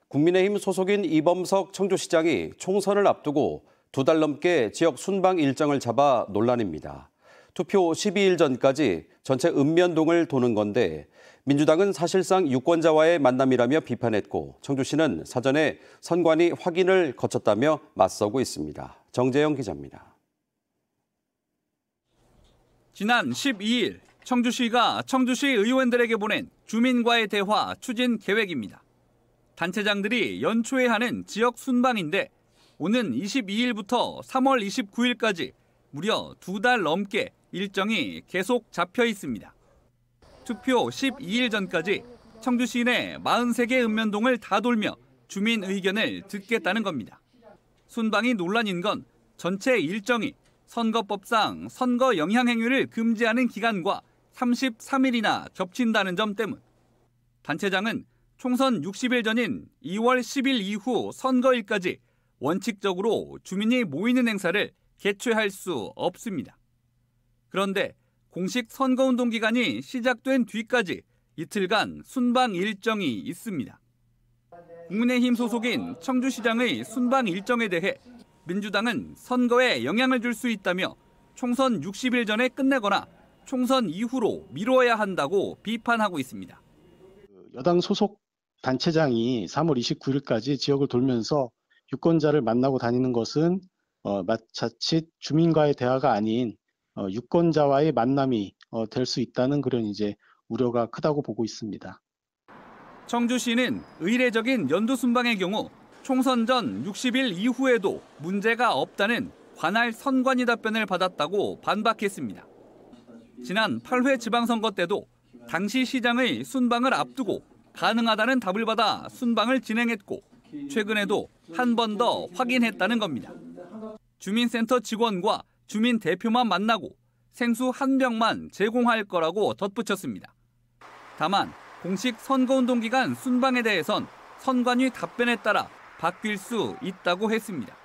국민의힘 소속인 이범석 청주시장이 총선을 앞두고 2달 넘게 지역 순방 일정을 잡아 논란입니다. 투표 12일 전까지 전체 읍면동을 도는 건데 민주당은 사실상 유권자와의 만남이라며 비판했고 청주시는 사전에 선관위 확인을 거쳤다며 맞서고 있습니다. 정재영 기자입니다. 지난 12일 청주시가 청주시 의원들에게 보낸 주민과의 대화 추진 계획입니다. 단체장들이 연초에 하는 지역 순방인데 오는 22일부터 3월 29일까지 무려 2달 넘게 일정이 계속 잡혀 있습니다. 투표 12일 전까지 청주시 내 43개 읍면동을 다 돌며 주민 의견을 듣겠다는 겁니다. 순방이 논란인 건 전체 일정이 선거법상 선거 영향행위를 금지하는 기간과 33일이나 겹친다는 점 때문. 단체장은 총선 60일 전인 2월 10일 이후 선거일까지 원칙적으로 주민이 모이는 행사를 개최할 수 없습니다. 그런데 공식 선거운동 기간이 시작된 뒤까지 이틀간 순방 일정이 있습니다. 국민의힘 소속인 청주시장의 순방 일정에 대해 민주당은 선거에 영향을 줄 수 있다며 총선 60일 전에 끝내거나 총선 이후로 미뤄야 한다고 비판하고 있습니다. 여당 소속 단체장이 3월 29일까지 지역을 돌면서 유권자를 만나고 다니는 것은 자칫 주민과의 대화가 아닌 유권자와의 만남이 될 수 있다는 그런 우려가 크다고 보고 있습니다. 청주시는 의례적인 연두 순방의 경우 총선 전 60일 이후에도 문제가 없다는 관할 선관위 답변을 받았다고 반박했습니다. 지난 8회 지방선거 때도 당시 시장의 순방을 앞두고 가능하다는 답을 받아 순방을 진행했고 최근에도 한 번 더 확인했다는 겁니다. 주민센터 직원과 주민 대표만 만나고 생수 한 병만 제공할 거라고 덧붙였습니다. 다만 공식 선거운동 기간 순방에 대해선 선관위 답변에 따라 바뀔 수 있다고 했습니다.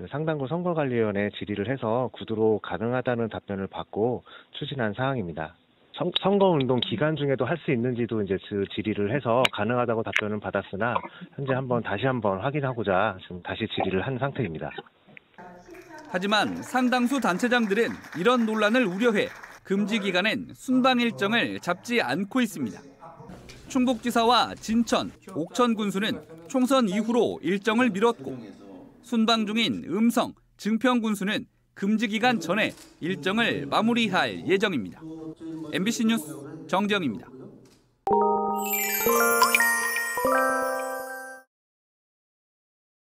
상당부 선거관리위원회 질의를 해서 구두로 가능하다는 답변을 받고 추진한 사항입니다. 선거운동 기간 중에도 할 수 있는지도 그 질의를 해서 가능하다고 답변을 받았으나 현재 다시 한번 확인하고자 지금 다시 질의를 한 상태입니다. 하지만 상당수 단체장들은 이런 논란을 우려해 금지 기간엔 순방 일정을 잡지 않고 있습니다. 충북지사와 진천, 옥천 군수는 총선 이후로 일정을 미뤘고 순방 중인 음성, 증평 군수는 금지 기간 전에 일정을 마무리할 예정입니다. MBC 뉴스 정재영입니다.